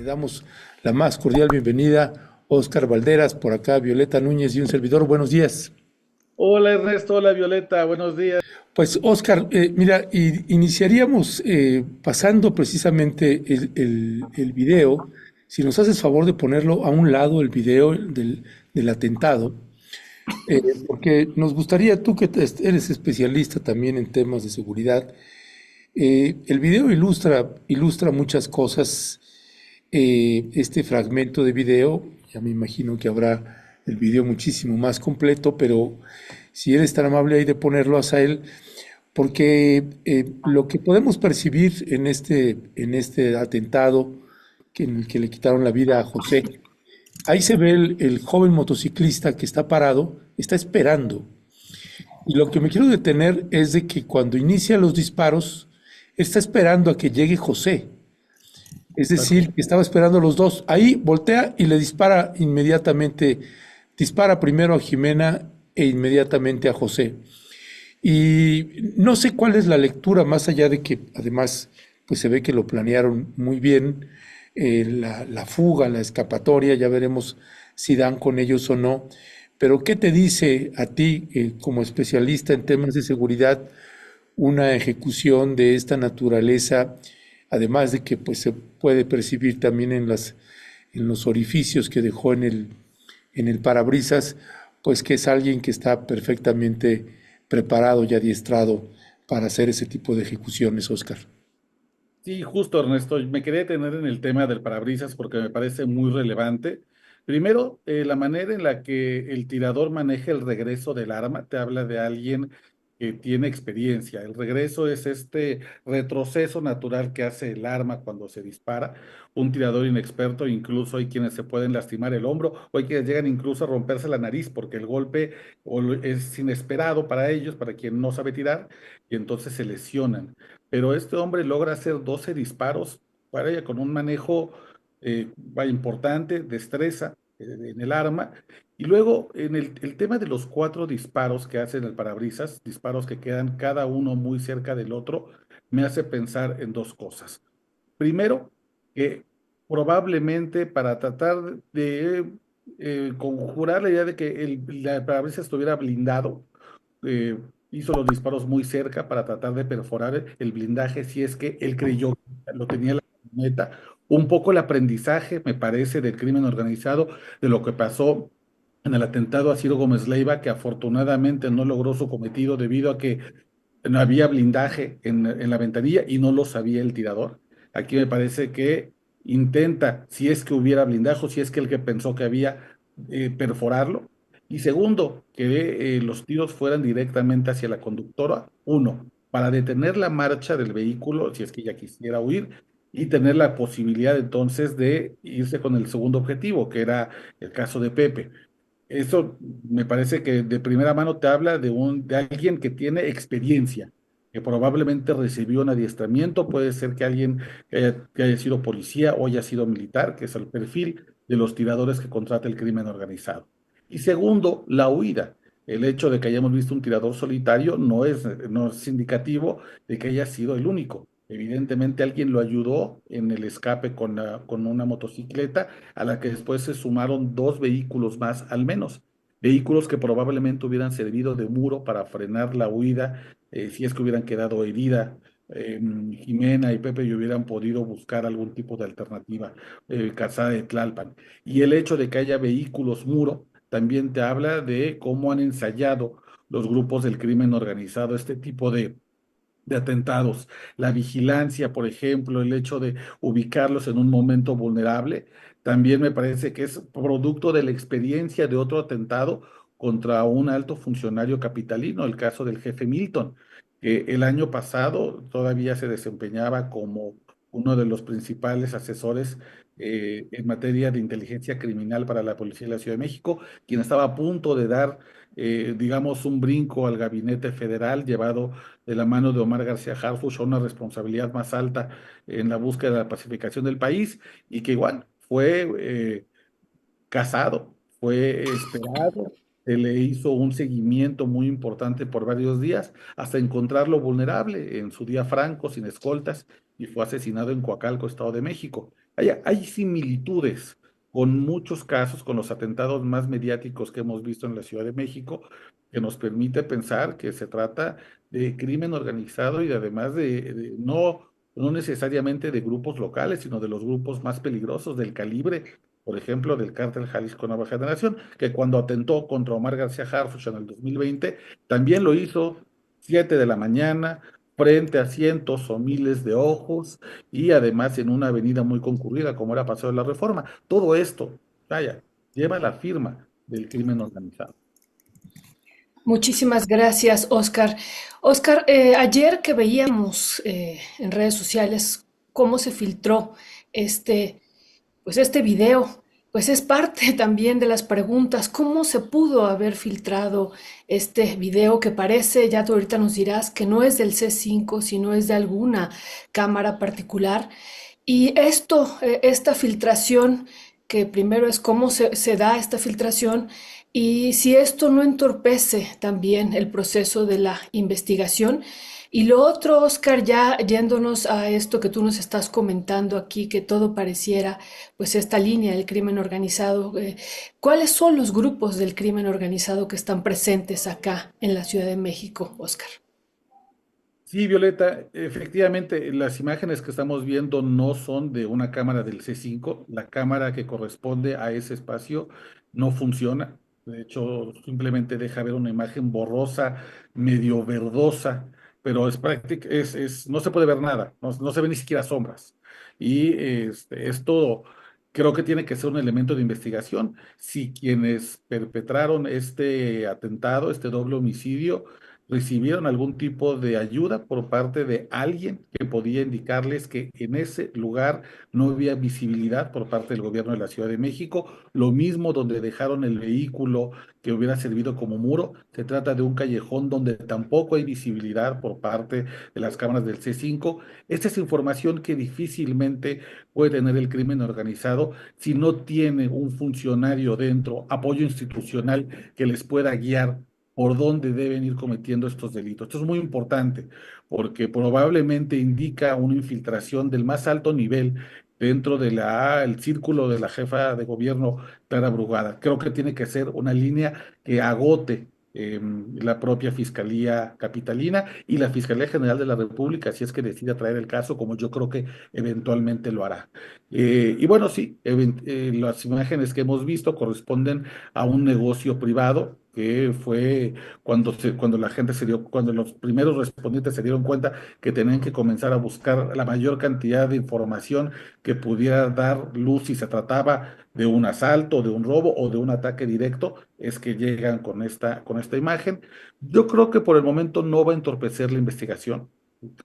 damos la más cordial bienvenida, Óscar Valderas, por acá, Violeta Núñez y un servidor. Buenos días. Hola Ernesto, hola Violeta, buenos días. Pues, Óscar, mira, iniciaríamos pasando precisamente el video. Si nos haces favor de ponerlo a un lado, el video del atentado, porque nos gustaría, tú que eres especialista también en temas de seguridad, el video ilustra muchas cosas. Este fragmento de video, ya me imagino que habrá el video muchísimo más completo, pero si eres tan amable ahí de ponerlo, Asael, porque lo que podemos percibir en este atentado en el que le quitaron la vida a José, ahí se ve el joven motociclista que está parado, está esperando. Y lo que me quiero detener es de que cuando inicia los disparos, está esperando a que llegue José. Es decir, que estaba esperando a los dos. Ahí voltea y le dispara inmediatamente. Dispara primero a Jimena e inmediatamente a José. Y no sé cuál es la lectura, más allá de que además pues se ve que lo planearon muy bien, la fuga, la escapatoria, ya veremos si dan con ellos o no. Pero ¿qué te dice a ti, como especialista en temas de seguridad, una ejecución de esta naturaleza, además de que pues, se puede percibir también en los orificios que dejó en el parabrisas, pues que es alguien que está perfectamente preparado y adiestrado para hacer ese tipo de ejecuciones, Oscar? Sí, justo Ernesto, me quería detener en el tema del parabrisas porque me parece muy relevante. Primero, la manera en la que el tirador maneja el regreso del arma te habla de alguien que tiene experiencia. El regreso es este retroceso natural que hace el arma cuando se dispara. Un tirador inexperto, incluso hay quienes se pueden lastimar el hombro o hay quienes llegan incluso a romperse la nariz porque el golpe es inesperado para ellos, para quien no sabe tirar, y entonces se lesionan, pero este hombre logra hacer 12 disparos para ella con un manejo importante, destreza en el arma. Y luego en el tema de los 4 disparos que hace en el parabrisas, disparos que quedan cada uno muy cerca del otro, me hace pensar en 2 cosas. Primero, que probablemente para tratar de conjurar la idea de que la parabrisas estuviera blindado, eh, hizo los disparos muy cerca para tratar de perforar el blindaje si es que él creyó que lo tenía la camioneta. Un poco el aprendizaje, me parece, del crimen organizado, de lo que pasó en el atentado a Ciro Gómez Leiva, que afortunadamente no logró su cometido debido a que no había blindaje en la ventanilla y no lo sabía el tirador. Aquí me parece que intenta, si es que hubiera blindaje, si es que el que pensó que había, perforarlo. Y segundo, que los tiros fueran directamente hacia la conductora. Uno, para detener la marcha del vehículo, si es que ella quisiera huir, y tener la posibilidad entonces de irse con el segundo objetivo, que era el caso de Pepe. Eso me parece que de primera mano te habla de alguien que tiene experiencia, que probablemente recibió un adiestramiento, puede ser que alguien que haya sido policía o haya sido militar, que es el perfil de los tiradores que contrata el crimen organizado. Y segundo, la huida. El hecho de que hayamos visto un tirador solitario no es indicativo de que haya sido el único. Evidentemente alguien lo ayudó en el escape con una motocicleta a la que después se sumaron 2 vehículos más al menos, vehículos que probablemente hubieran servido de muro para frenar la huida, si es que hubieran quedado herida. Jimena y Pepe y hubieran podido buscar algún tipo de alternativa, calzada de Tlalpan. Y el hecho de que haya vehículos muro también te habla de cómo han ensayado los grupos del crimen organizado este tipo de atentados. La vigilancia, por ejemplo, el hecho de ubicarlos en un momento vulnerable, también me parece que es producto de la experiencia de otro atentado contra un alto funcionario capitalino, el caso del jefe Milton, que el año pasado todavía se desempeñaba como uno de los principales asesores en materia de inteligencia criminal para la Policía de la Ciudad de México, quien estaba a punto de dar, digamos, un brinco al gabinete federal llevado de la mano de Omar García Harfuch a una responsabilidad más alta en la búsqueda de la pacificación del país y que igual fue casado, fue esperado, se le hizo un seguimiento muy importante por varios días hasta encontrarlo vulnerable en su día franco, sin escoltas, y fue asesinado en Coacalco, Estado de México. hay similitudes con muchos casos, con los atentados más mediáticos que hemos visto en la Ciudad de México, que nos permite pensar que se trata de crimen organizado y además no necesariamente de grupos locales, sino de los grupos más peligrosos del calibre, por ejemplo, del cártel Jalisco Nueva Generación, que cuando atentó contra Omar García Harfuch en el 2020, también lo hizo 7 de la mañana, frente a cientos o miles de ojos, y además en una avenida muy concurrida como era Paseo de la Reforma. Todo esto, vaya, lleva la firma del crimen organizado. Muchísimas gracias, Oscar. Oscar, ayer que veíamos en redes sociales cómo se filtró este, este video, pues es parte también de las preguntas, ¿cómo se pudo haber filtrado este video que parece, ya tú ahorita nos dirás, que no es del C5, sino es de alguna cámara particular? Y esto, esta filtración, que primero es cómo se da esta filtración y si esto no entorpece también el proceso de la investigación. Y lo otro, Oscar, ya yéndonos a esto que tú nos estás comentando aquí, que todo pareciera, pues esta línea del crimen organizado, ¿cuáles son los grupos del crimen organizado que están presentes acá en la Ciudad de México, Oscar? Sí, Violeta, efectivamente, las imágenes que estamos viendo no son de una cámara del C5. La cámara que corresponde a ese espacio no funciona. De hecho, simplemente deja ver una imagen borrosa, medio verdosa, pero es práctica, no se puede ver nada, no se ve ni siquiera sombras. Y esto creo que tiene que ser un elemento de investigación. Si quienes perpetraron este atentado, este doble homicidio, recibieron algún tipo de ayuda por parte de alguien que podía indicarles que en ese lugar no había visibilidad por parte del gobierno de la Ciudad de México. Lo mismo donde dejaron el vehículo que hubiera servido como muro. Se trata de un callejón donde tampoco hay visibilidad por parte de las cámaras del C5. Esta es información que difícilmente puede tener el crimen organizado si no tiene un funcionario dentro, apoyo institucional que les pueda guiar por dónde deben ir cometiendo estos delitos. Esto es muy importante porque probablemente indica una infiltración del más alto nivel dentro de el círculo de la jefa de gobierno, Clara Brugada. Creo que tiene que ser una línea que agote la propia Fiscalía Capitalina y la Fiscalía General de la República, si es que decide traer el caso, como yo creo que eventualmente lo hará. Y bueno, sí, las imágenes que hemos visto corresponden a un negocio privado que fue cuando la gente cuando los primeros respondientes se dieron cuenta que tenían que comenzar a buscar la mayor cantidad de información que pudiera dar luz si se trataba de un asalto, de un robo o de un ataque directo, es que llegan con esta imagen. Yo creo que por el momento no va a entorpecer la investigación.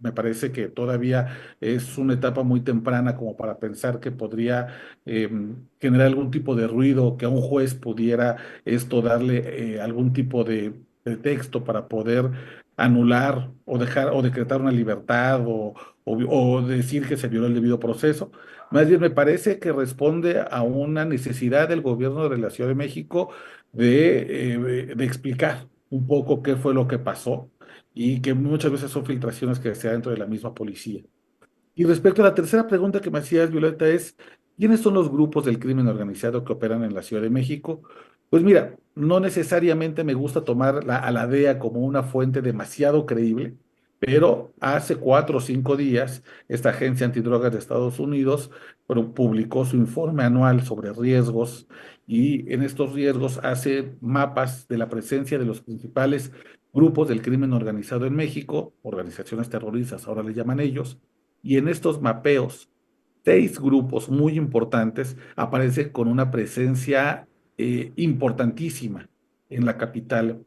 Me parece que todavía es una etapa muy temprana como para pensar que podría generar algún tipo de ruido, que a un juez pudiera esto darle algún tipo de pretexto para poder anular o dejar o decretar una libertad o decir que se violó el debido proceso. Más bien me parece que responde a una necesidad del gobierno de la Ciudad de México de explicar un poco qué fue lo que pasó y que muchas veces son filtraciones que se dan dentro de la misma policía. Y respecto a la tercera pregunta que me hacías, Violeta, es, ¿quiénes son los grupos del crimen organizado que operan en la Ciudad de México? Pues mira, no necesariamente me gusta tomar a la DEA como una fuente demasiado creíble, pero hace 4 o 5 días esta agencia antidrogas de Estados Unidos publicó su informe anual sobre riesgos y en estos riesgos hace mapas de la presencia de los principales grupos del crimen organizado en México, organizaciones terroristas, ahora le llaman ellos, y en estos mapeos, 6 grupos muy importantes aparecen con una presencia importantísima en la capital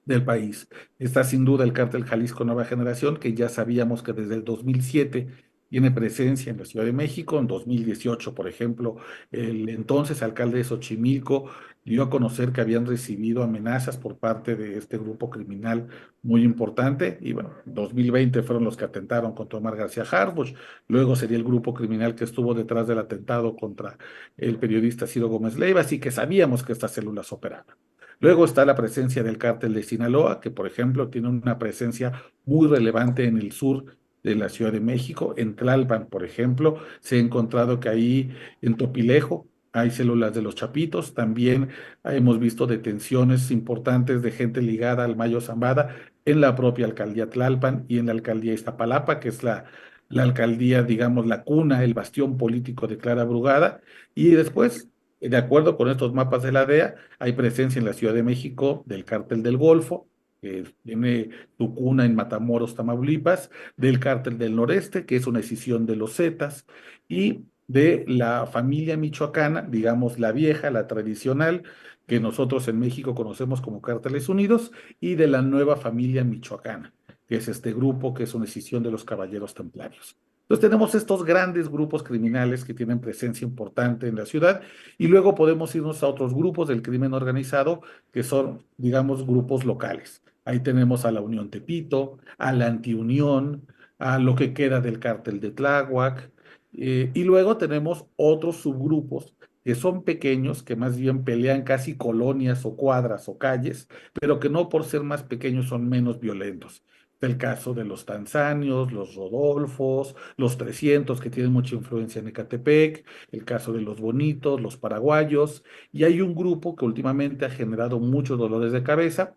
del país. Está sin duda el cártel Jalisco Nueva Generación, que ya sabíamos que desde el 2007 tiene presencia en la Ciudad de México. En 2018, por ejemplo, el entonces alcalde de Xochimilco dio a conocer que habían recibido amenazas por parte de este grupo criminal muy importante. Y bueno, 2020 fueron los que atentaron contra Omar García Harfuch. Luego sería el grupo criminal que estuvo detrás del atentado contra el periodista Ciro Gómez Leiva, así que sabíamos que estas células operaban. Luego está la presencia del cártel de Sinaloa, que por ejemplo tiene una presencia muy relevante en el sur de la Ciudad de México. En Tlalpan, por ejemplo, se ha encontrado que ahí en Topilejo hay células de los Chapitos. También hemos visto detenciones importantes de gente ligada al Mayo Zambada en la propia alcaldía Tlalpan y en la alcaldía Iztapalapa, que es la alcaldía, digamos, la cuna, el bastión político de Clara Brugada. Y después, de acuerdo con estos mapas de la DEA, hay presencia en la Ciudad de México del Cártel del Golfo, que tiene su cuna en Matamoros, Tamaulipas, del Cártel del Noreste, que es una escisión de los Zetas, y de la familia michoacana, digamos la vieja, la tradicional, que nosotros en México conocemos como Cárteles Unidos, y de la nueva familia michoacana, que es este grupo que es una escisión de los Caballeros Templarios. Entonces tenemos estos grandes grupos criminales que tienen presencia importante en la ciudad y luego podemos irnos a otros grupos del crimen organizado que son, digamos, grupos locales. Ahí tenemos a la Unión Tepito, a la Antiunión, a lo que queda del cártel de Tláhuac, y luego tenemos otros subgrupos que son pequeños, que más bien pelean casi colonias o cuadras o calles, pero que no por ser más pequeños son menos violentos. El caso de los tanzanios, los Rodolfos, los 300 que tienen mucha influencia en Ecatepec, el caso de los bonitos, los paraguayos, y hay un grupo que últimamente ha generado muchos dolores de cabeza,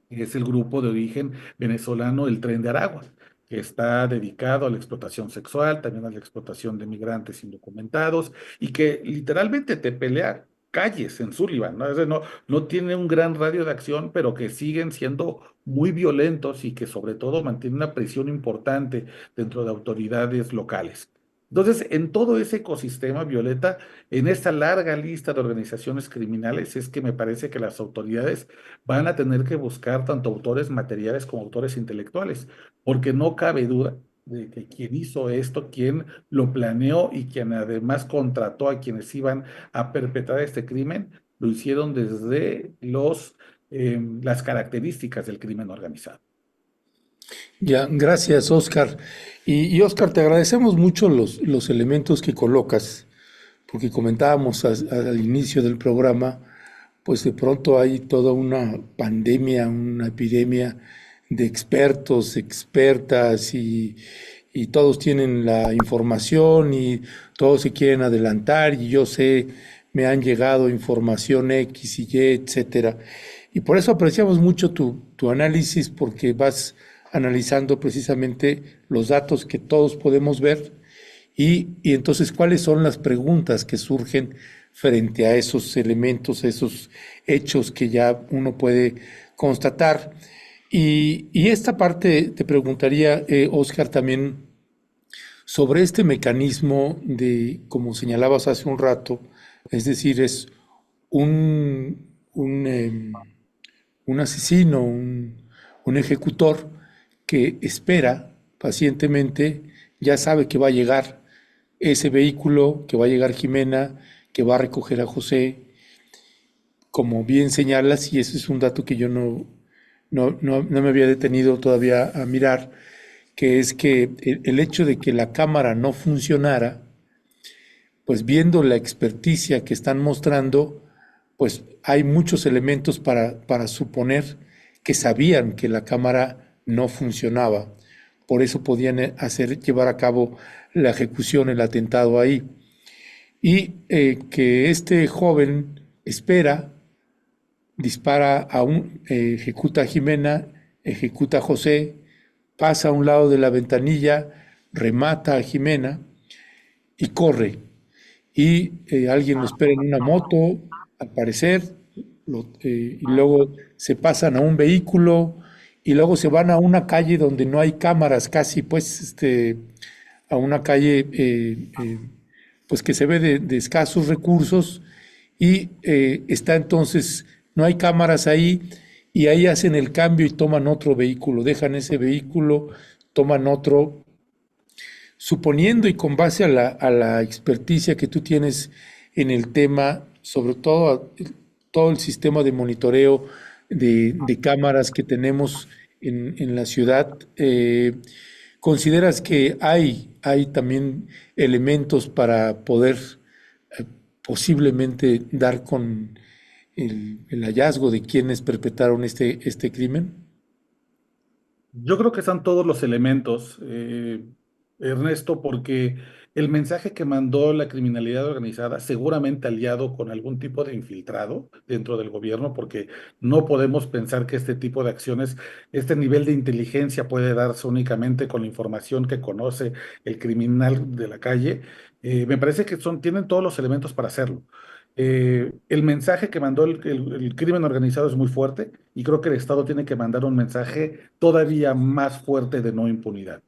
que es el grupo de origen venezolano, el Tren de Aragua, que está dedicado a la explotación sexual, también a la explotación de migrantes indocumentados, y que literalmente te pelea calles en Sullivan, ¿no? Es decir, no tiene un gran radio de acción, pero que siguen siendo muy violentos y que sobre todo mantienen una presión importante dentro de autoridades locales. Entonces, en todo ese ecosistema, Violeta, en esta larga lista de organizaciones criminales, es que me parece que las autoridades van a tener que buscar tanto autores materiales como autores intelectuales, porque no cabe duda de que quien hizo esto, quien lo planeó y quien además contrató a quienes iban a perpetrar este crimen, lo hicieron desde las características del crimen organizado. Ya, gracias, Oscar. Y Oscar, te agradecemos mucho los elementos que colocas, porque comentábamos al inicio del programa, pues de pronto hay toda una pandemia, una epidemia de expertos, expertas, y todos tienen la información y todos se quieren adelantar, y yo sé, me han llegado información X y Y, etcétera. Y por eso apreciamos mucho tu análisis, porque vas analizando precisamente los datos que todos podemos ver y entonces cuáles son las preguntas que surgen frente a esos elementos, esos hechos que ya uno puede constatar. Y esta parte te preguntaría, Oscar, también sobre este mecanismo de, como señalabas hace un rato, es decir, es un, un, un asesino, un ejecutor que espera pacientemente, ya sabe que va a llegar ese vehículo, que va a llegar Jimena, que va a recoger a José, como bien señalas, y ese es un dato que yo no me había detenido todavía a mirar, que es que el hecho de que la cámara no funcionara, pues viendo la experticia que están mostrando, pues hay muchos elementos para suponer que sabían que la cámara no funcionaba. Por eso podían llevar a cabo la ejecución, el atentado ahí. Y que este joven espera, dispara ejecuta a Jimena, ejecuta a José, pasa a un lado de la ventanilla, remata a Jimena y corre. Y alguien lo espera en una moto, al parecer, y luego se pasan a un vehículo y luego se van a una calle donde no hay cámaras casi, pues, a una calle pues que se ve de escasos recursos y está entonces, no hay cámaras ahí y ahí hacen el cambio y toman otro vehículo, dejan ese vehículo, toman otro, suponiendo y con base a la experticia que tú tienes en el tema, sobre todo el sistema de monitoreo de cámaras que tenemos en la ciudad, ¿consideras que hay también elementos para poder eh, posiblemente dar con el hallazgo de quienes perpetraron este crimen? Yo creo que están todos los elementos, Ernesto, porque el mensaje que mandó la criminalidad organizada, seguramente aliado con algún tipo de infiltrado dentro del gobierno, porque no podemos pensar que este tipo de acciones, este nivel de inteligencia puede darse únicamente con la información que conoce el criminal de la calle. Me parece que tienen todos los elementos para hacerlo. El mensaje que mandó el crimen organizado es muy fuerte y creo que el Estado tiene que mandar un mensaje todavía más fuerte de no impunidad.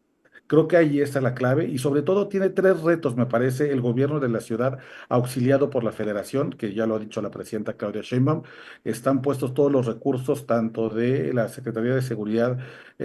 Creo que ahí está la clave y sobre todo tiene tres retos, me parece, el gobierno de la ciudad, auxiliado por la federación, que ya lo ha dicho la presidenta Claudia Sheinbaum. Están puestos todos los recursos, tanto de la Secretaría de Seguridad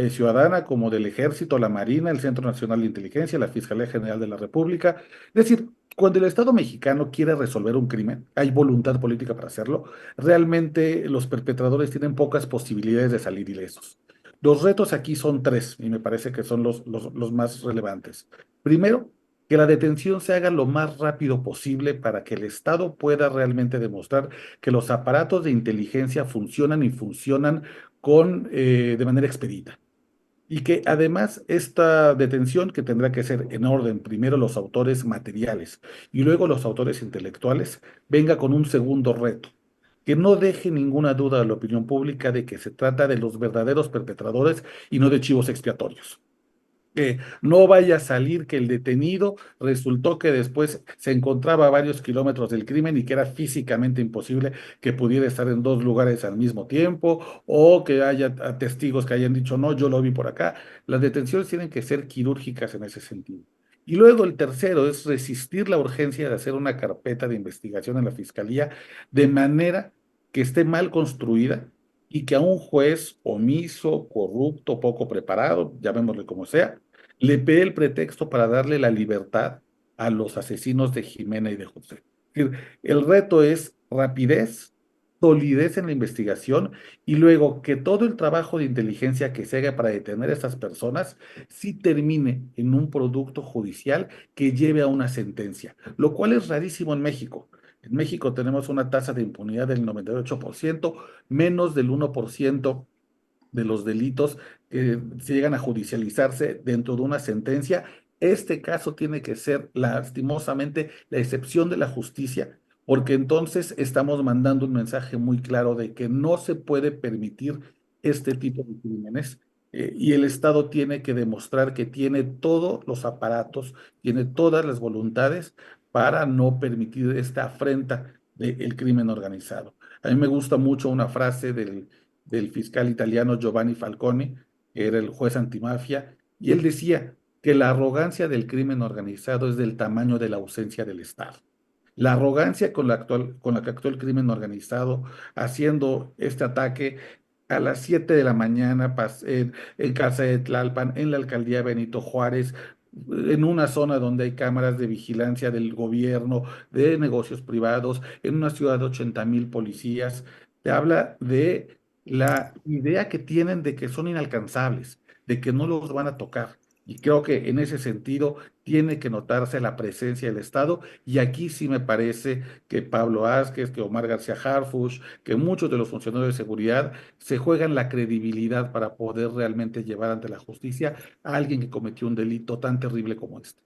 Ciudadana como del Ejército, la Marina, el Centro Nacional de Inteligencia, la Fiscalía General de la República. Es decir, cuando el Estado mexicano quiere resolver un crimen, hay voluntad política para hacerlo, realmente los perpetradores tienen pocas posibilidades de salir ilesos. Los retos aquí son tres y me parece que son los más relevantes. Primero, que la detención se haga lo más rápido posible para que el Estado pueda realmente demostrar que los aparatos de inteligencia funcionan y funcionan de manera expedita. Y que además esta detención, que tendrá que ser en orden, primero los autores materiales y luego los autores intelectuales, venga con un segundo reto, que no deje ninguna duda a la opinión pública de que se trata de los verdaderos perpetradores y no de chivos expiatorios. Que no vaya a salir que el detenido resultó que después se encontraba a varios kilómetros del crimen y que era físicamente imposible que pudiera estar en dos lugares al mismo tiempo, o que haya testigos que hayan dicho, no, yo lo vi por acá. Las detenciones tienen que ser quirúrgicas en ese sentido. Y luego el tercero es resistir la urgencia de hacer una carpeta de investigación en la fiscalía de manera que esté mal construida y que a un juez omiso, corrupto, poco preparado, llamémosle como sea, le pide el pretexto para darle la libertad a los asesinos de Jimena y de José. Es decir, el reto es rapidez, solidez en la investigación y luego que todo el trabajo de inteligencia que se haga para detener a estas personas sí termine en un producto judicial que lleve a una sentencia, lo cual es rarísimo en México. En México tenemos una tasa de impunidad del 98%, menos del 1% de los delitos que se llegan a judicializarse dentro de una sentencia. Este caso tiene que ser lastimosamente la excepción de la justicia, porque entonces estamos mandando un mensaje muy claro de que no se puede permitir este tipo de crímenes. Y el Estado tiene que demostrar que tiene todos los aparatos, tiene todas las voluntades para no permitir esta afrenta del crimen organizado. A mí me gusta mucho una frase del fiscal italiano Giovanni Falcone, que era el juez antimafia, y él decía que la arrogancia del crimen organizado es del tamaño de la ausencia del Estado. La arrogancia con la que actuó el crimen organizado haciendo este ataque a las 7 de la mañana en casa de Tlalpan, en la alcaldía Benito Juárez, en una zona donde hay cámaras de vigilancia del gobierno, de negocios privados, en una ciudad de 80,000 policías, te habla de la idea que tienen de que son inalcanzables, de que no los van a tocar. Y creo que en ese sentido tiene que notarse la presencia del Estado. Y aquí sí me parece que Pablo Vázquez, que Omar García Harfuch, que muchos de los funcionarios de seguridad se juegan la credibilidad para poder realmente llevar ante la justicia a alguien que cometió un delito tan terrible como este.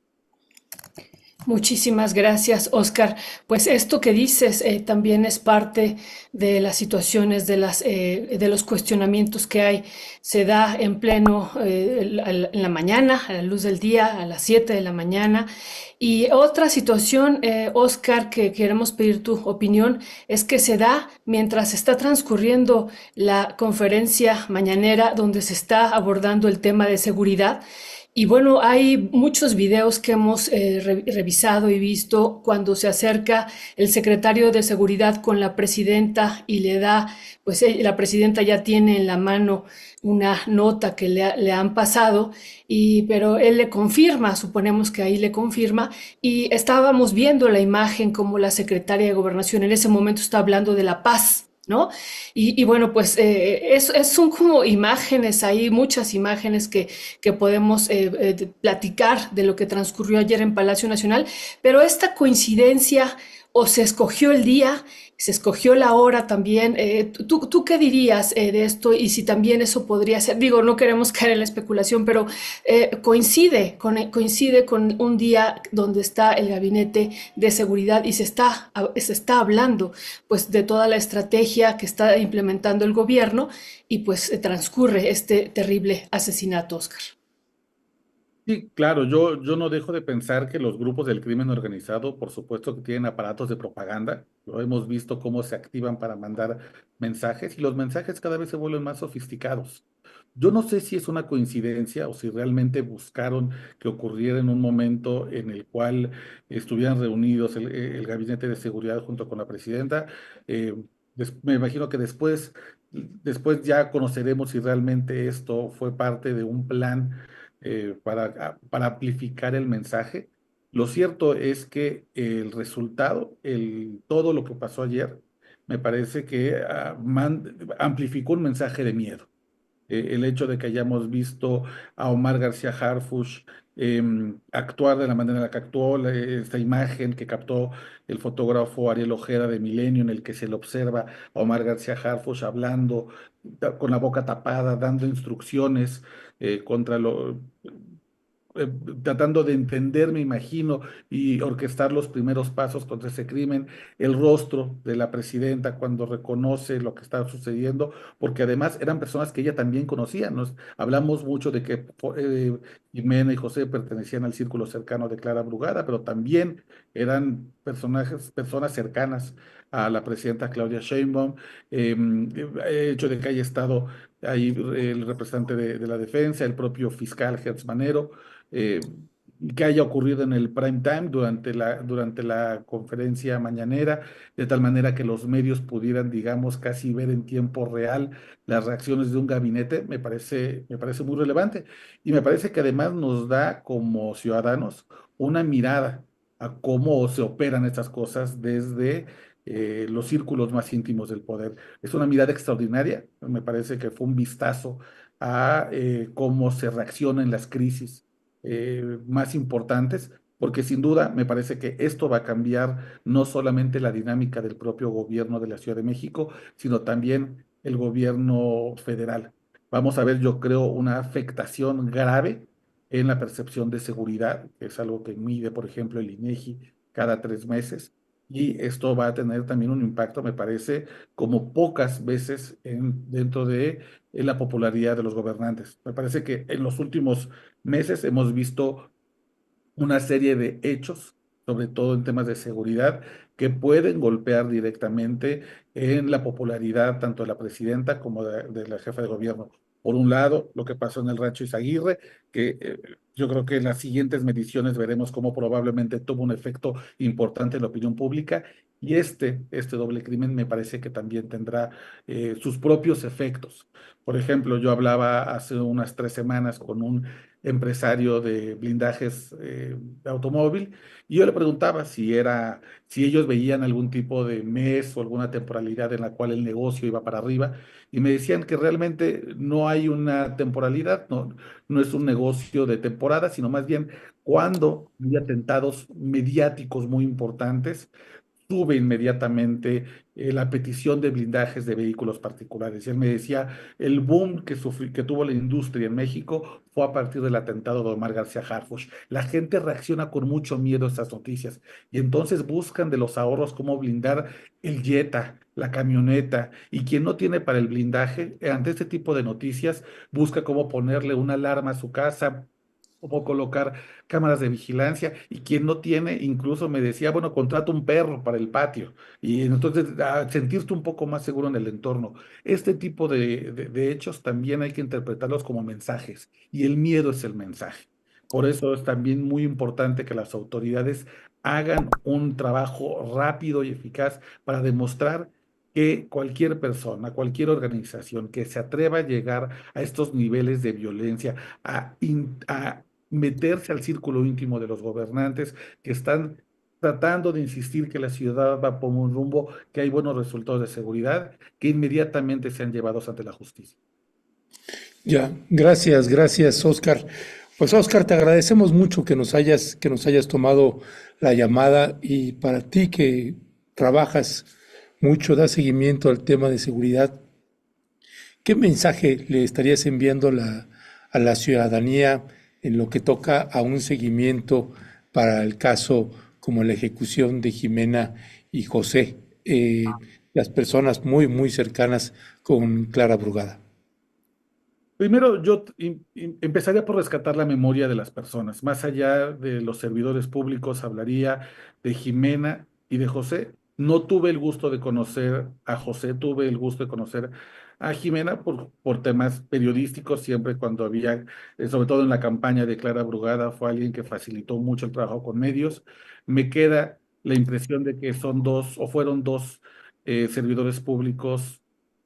Muchísimas gracias, Oscar. Pues esto que dices también es parte de las situaciones, de los cuestionamientos que hay. Se da en pleno en la mañana, a la luz del día, a las 7 de la mañana. Y otra situación, Oscar, que queremos pedir tu opinión, es que se da mientras está transcurriendo la conferencia mañanera donde se está abordando el tema de seguridad. Y bueno, hay muchos videos que hemos revisado y visto cuando se acerca el secretario de Seguridad con la presidenta y le da, pues la presidenta ya tiene en la mano una nota que le han pasado, pero él le confirma, suponemos que ahí le confirma, y estábamos viendo la imagen como la secretaria de Gobernación en ese momento está hablando de la paz, ¿no? Y bueno, pues son como imágenes, hay muchas imágenes que podemos platicar de lo que transcurrió ayer en Palacio Nacional, pero esta coincidencia, o se escogió el día, se escogió la hora también. ¿Tú qué dirías de esto? Y si también eso podría ser, digo, no queremos caer en la especulación, pero coincide con un día donde está el gabinete de seguridad y se está hablando pues de toda la estrategia que está implementando el gobierno y pues transcurre este terrible asesinato, Oscar. Sí, claro, yo no dejo de pensar que los grupos del crimen organizado, por supuesto que tienen aparatos de propaganda, lo hemos visto cómo se activan para mandar mensajes y los mensajes cada vez se vuelven más sofisticados. Yo no sé si es una coincidencia o si realmente buscaron que ocurriera en un momento en el cual estuvieran reunidos el gabinete de seguridad junto con la presidenta. Eh, Me imagino que después ya conoceremos si realmente esto fue parte de un plan para amplificar el mensaje. Lo cierto es que el resultado, todo lo que pasó ayer, me parece que amplificó un mensaje de miedo. El hecho de que hayamos visto a Omar García Harfuch actuar de la manera en la que actuó, esta imagen que captó el fotógrafo Ariel Ojeda de Milenio, en el que se le observa a Omar García Harfuch hablando con la boca tapada, dando instrucciones contra eh, tratando de entender, me imagino, y orquestar los primeros pasos contra ese crimen, el rostro de la presidenta cuando reconoce lo que estaba sucediendo, porque además eran personas que ella también conocía. Hablamos mucho de que Jimena y José pertenecían al círculo cercano de Clara Brugada, pero también eran personas cercanas a la presidenta Claudia Sheinbaum. El hecho de que haya estado ahí el representante de la defensa, el propio fiscal Gertz Manero, eh, que haya ocurrido en el prime time durante la conferencia mañanera, de tal manera que los medios pudieran, digamos, casi ver en tiempo real las reacciones de un gabinete, me parece muy relevante. Y me parece que además nos da como ciudadanos una mirada a cómo se operan estas cosas desde los círculos más íntimos del poder. Es una mirada extraordinaria, me parece que fue un vistazo a cómo se reacciona en las crisis más importantes, porque sin duda me parece que esto va a cambiar no solamente la dinámica del propio gobierno de la Ciudad de México, sino también el gobierno federal. Vamos a ver, yo creo, una afectación grave en la percepción de seguridad, que es algo que mide, por ejemplo, el INEGI cada 3 meses. Y esto va a tener también un impacto, me parece, como pocas veces dentro de la popularidad de los gobernantes. Me parece que en los últimos meses hemos visto una serie de hechos, sobre todo en temas de seguridad, que pueden golpear directamente en la popularidad tanto de la presidenta como de la jefa de gobierno. Por un lado, lo que pasó en el Rancho Izaguirre, que yo creo que en las siguientes mediciones veremos cómo probablemente tuvo un efecto importante en la opinión pública. Y este doble crimen me parece que también tendrá sus propios efectos. Por ejemplo, yo hablaba hace unas 3 semanas con un empresario de blindajes de automóvil, y yo le preguntaba si ellos veían algún tipo de mes o alguna temporalidad en la cual el negocio iba para arriba, y me decían que realmente no hay una temporalidad, no es un negocio de temporada, sino más bien cuando hay atentados mediáticos muy importantes, sube inmediatamente la petición de blindajes de vehículos particulares. Y él me decía, el boom que tuvo la industria en México fue a partir del atentado de Omar García Harfuch. La gente reacciona con mucho miedo a estas noticias y entonces buscan de los ahorros cómo blindar el Jetta, la camioneta, y quien no tiene para el blindaje, ante este tipo de noticias, busca cómo ponerle una alarma a su casa, cómo colocar cámaras de vigilancia, y quien no tiene, incluso me decía, bueno, contrata un perro para el patio y entonces sentirte un poco más seguro en el entorno. Este tipo de hechos también hay que interpretarlos como mensajes y el miedo es el mensaje. Por eso es también muy importante que las autoridades hagan un trabajo rápido y eficaz para demostrar que cualquier persona, cualquier organización que se atreva a llegar a estos niveles de violencia, a meterse al círculo íntimo de los gobernantes que están tratando de insistir que la ciudad va por un rumbo, que hay buenos resultados de seguridad, que inmediatamente sean llevados ante la justicia. Ya, gracias, gracias, Oscar. Pues Oscar, te agradecemos mucho que nos hayas tomado la llamada y para ti que trabajas mucho, das seguimiento al tema de seguridad, ¿qué mensaje le estarías enviando a la ciudadanía en lo que toca a un seguimiento para el caso como la ejecución de Jimena y José, las personas muy cercanas con Clara Brugada? Primero, yo empezaría por rescatar la memoria de las personas. Más allá de los servidores públicos, hablaría de Jimena y de José. No tuve el gusto de conocer a José, tuve el gusto de conocer a Jimena por temas periodísticos, siempre cuando había, sobre todo en la campaña de Clara Brugada, fue alguien que facilitó mucho el trabajo con medios. Me queda la impresión de que son dos o fueron dos servidores públicos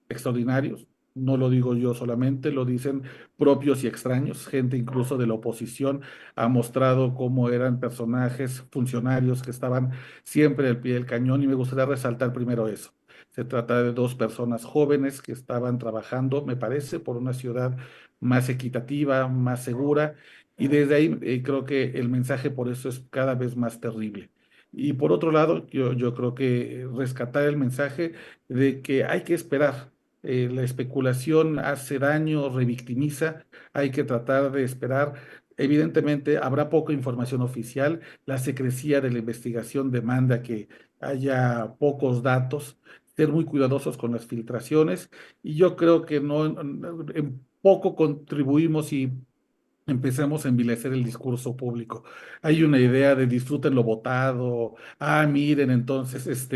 extraordinarios. No lo digo yo solamente, lo dicen propios y extraños. Gente incluso de la oposición ha mostrado cómo eran personajes, funcionarios que estaban siempre al pie del cañón y me gustaría resaltar primero eso. Se trata de dos personas jóvenes que estaban trabajando, me parece, por una ciudad más equitativa, más segura y desde ahí creo que el mensaje por eso es cada vez más terrible. Y por otro lado, yo creo que rescatar el mensaje de que hay que esperar. La especulación hace daño, revictimiza, hay que tratar de esperar. Evidentemente, habrá poca información oficial, la secrecía de la investigación demanda que haya pocos datos, ser muy cuidadosos con las filtraciones y yo creo que no, en poco contribuimos y empezamos a envilecer el discurso público. Hay una idea de disfruten lo votado, miren, entonces,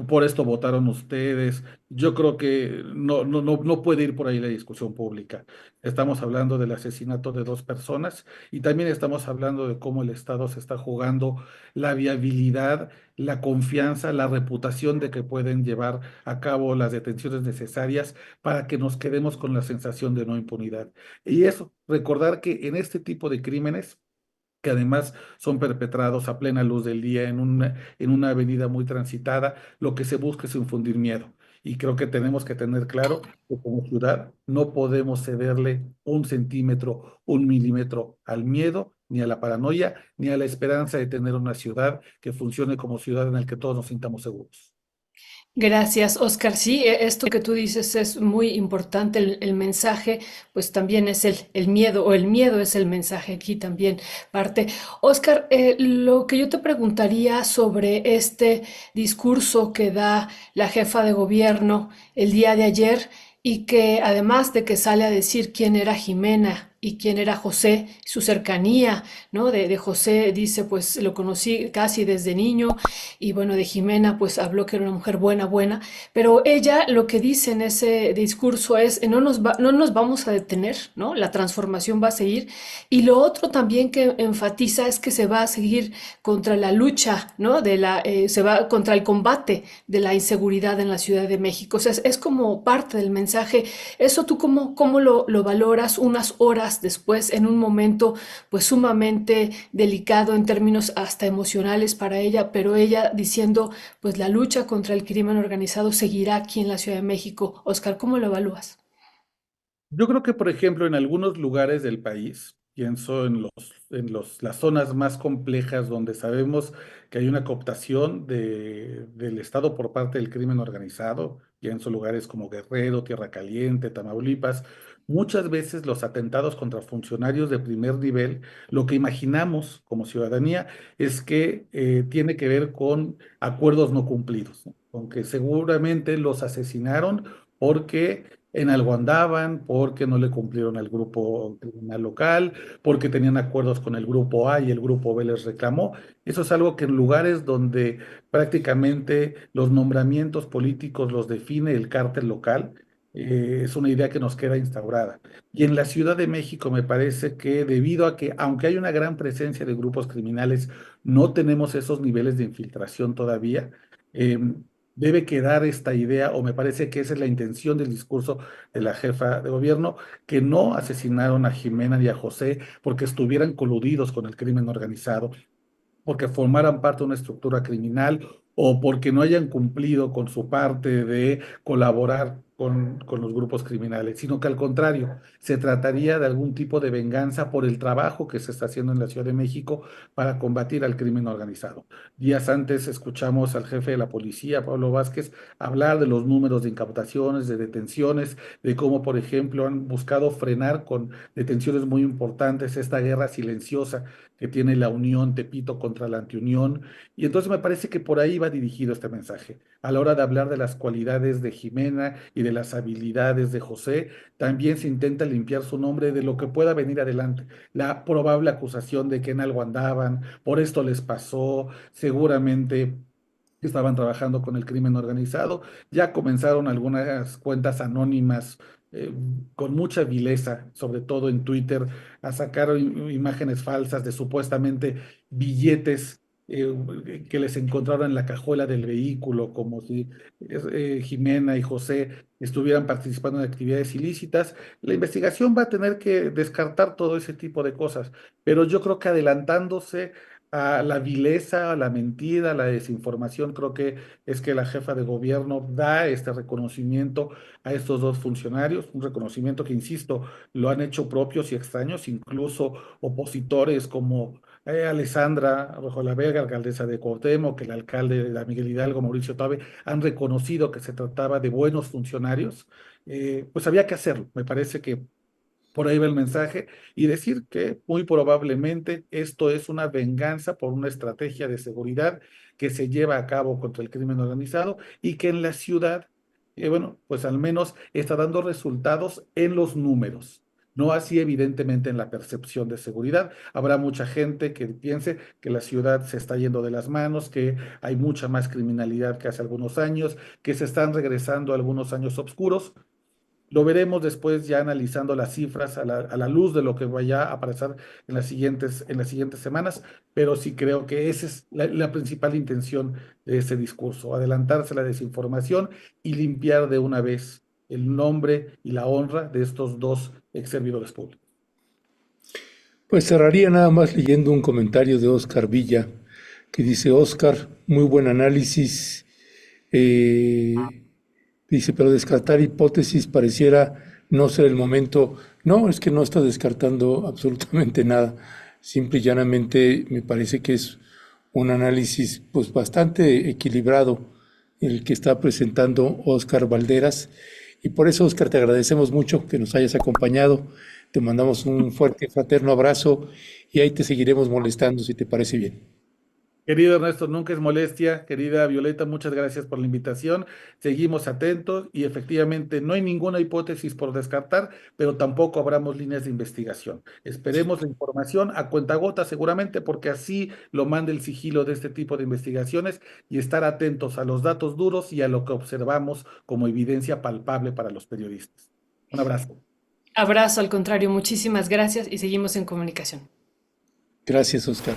por esto votaron ustedes. Yo creo que no puede ir por ahí la discusión pública. Estamos hablando del asesinato de dos personas y también estamos hablando de cómo el Estado se está jugando la viabilidad, la confianza, la reputación de que pueden llevar a cabo las detenciones necesarias para que nos quedemos con la sensación de no impunidad. Y eso, recordar que en este tipo de crímenes, que además son perpetrados a plena luz del día en una avenida muy transitada, lo que se busca es infundir miedo. Y creo que tenemos que tener claro que como ciudad no podemos cederle un centímetro, un milímetro al miedo, ni a la paranoia, ni a la esperanza de tener una ciudad que funcione como ciudad en la que todos nos sintamos seguros. Gracias, Oscar. Sí, esto que tú dices es muy importante. El mensaje, pues también es el miedo, o el miedo es el mensaje aquí también parte. Oscar, lo que yo te preguntaría sobre este discurso que da la jefa de gobierno el día de ayer y que además de que sale a decir quién era Jimena y quién era José, su cercanía, ¿no? De José dice, pues lo conocí casi desde niño y bueno, de Jimena pues habló que era una mujer buena, pero ella lo que dice en ese discurso es, no nos vamos a detener, ¿no? La transformación va a seguir. Y lo otro también que enfatiza es que se va a seguir contra la lucha, ¿no? Se va contra el combate de la inseguridad en la Ciudad de México. O sea, es como parte del mensaje. ¿Eso tú cómo lo valoras unas horas después, en un momento pues sumamente delicado en términos hasta emocionales para ella, pero ella diciendo, pues la lucha contra el crimen organizado seguirá aquí en la Ciudad de México? Oscar, ¿cómo lo evalúas? Yo creo que, por ejemplo, en algunos lugares del país, pienso las zonas más complejas donde sabemos que hay una cooptación del Estado por parte del crimen organizado, pienso lugares como Guerrero, Tierra Caliente, Tamaulipas, muchas veces los atentados contra funcionarios de primer nivel, lo que imaginamos como ciudadanía es que tiene que ver con acuerdos no cumplidos, ¿no? Con que seguramente los asesinaron porque en algo andaban, porque no le cumplieron al grupo criminal local, porque tenían acuerdos con el grupo A y el grupo B les reclamó. Eso es algo que en lugares donde prácticamente los nombramientos políticos los define el cártel local, es una idea que nos queda instaurada. Y en la Ciudad de México me parece que debido a que, aunque hay una gran presencia de grupos criminales, no tenemos esos niveles de infiltración todavía. Debe quedar esta idea, o me parece que esa es la intención del discurso de la jefa de gobierno, que no asesinaron a Jimena y a José porque estuvieran coludidos con el crimen organizado, porque formaran parte de una estructura criminal o porque no hayan cumplido con su parte de colaborar con los grupos criminales, sino que al contrario, se trataría de algún tipo de venganza por el trabajo que se está haciendo en la Ciudad de México para combatir al crimen organizado. Días antes escuchamos al jefe de la policía, Pablo Vázquez, hablar de los números de incautaciones, de detenciones, de cómo, por ejemplo, han buscado frenar con detenciones muy importantes esta guerra silenciosa que tiene la Unión Tepito contra la Antiunión. Y entonces me parece que por ahí va dirigido este mensaje. A la hora de hablar de las cualidades de Jimena y de las habilidades de José, también se intenta limpiar su nombre de lo que pueda venir adelante. La probable acusación de que en algo andaban, por esto les pasó, seguramente estaban trabajando con el crimen organizado. Ya comenzaron algunas cuentas anónimas eh, con mucha vileza, sobre todo en Twitter, a sacar imágenes falsas de supuestamente billetes que les encontraron en la cajuela del vehículo, como si Jimena y José estuvieran participando en actividades ilícitas. La investigación va a tener que descartar todo ese tipo de cosas, pero yo creo que adelantándose a la vileza, a la mentira, a la desinformación, creo que es que la jefa de gobierno da este reconocimiento a estos dos funcionarios, un reconocimiento que, insisto, lo han hecho propios y extraños, incluso opositores como Alessandra Rojo la Vega, alcaldesa de Cuauhtémoc, que el alcalde de la Miguel Hidalgo, Mauricio Tabe, han reconocido que se trataba de buenos funcionarios. Pues había que hacerlo. Me parece que por ahí va el mensaje y decir que muy probablemente esto es una venganza por una estrategia de seguridad que se lleva a cabo contra el crimen organizado y que en la ciudad, bueno, pues al menos está dando resultados en los números. No así evidentemente en la percepción de seguridad. Habrá mucha gente que piense que la ciudad se está yendo de las manos, que hay mucha más criminalidad que hace algunos años, que se están regresando a algunos años oscuros. Lo veremos después ya analizando las cifras a la luz de lo que vaya a aparecer en las siguientes semanas, pero sí creo que esa es la principal intención de ese discurso, adelantarse a la desinformación y limpiar de una vez el nombre y la honra de estos dos ex servidores públicos. Pues cerraría nada más leyendo un comentario de Oscar Villa, que dice: Oscar, muy buen análisis. Dice, pero descartar hipótesis pareciera no ser el momento. No, es que no está descartando absolutamente nada. Simple y llanamente me parece que es un análisis pues bastante equilibrado el que está presentando Oscar Valderas. Y por eso, Oscar, te agradecemos mucho que nos hayas acompañado. Te mandamos un fuerte, fraterno abrazo y ahí te seguiremos molestando si te parece bien. Querido Ernesto, nunca es molestia. Querida Violeta, muchas gracias por la invitación. Seguimos atentos y efectivamente no hay ninguna hipótesis por descartar, pero tampoco abramos líneas de investigación. Esperemos la información a cuentagota seguramente porque así lo manda el sigilo de este tipo de investigaciones y estar atentos a los datos duros y a lo que observamos como evidencia palpable para los periodistas. Un abrazo. Abrazo, al contrario, muchísimas gracias y seguimos en comunicación. Gracias, Oscar.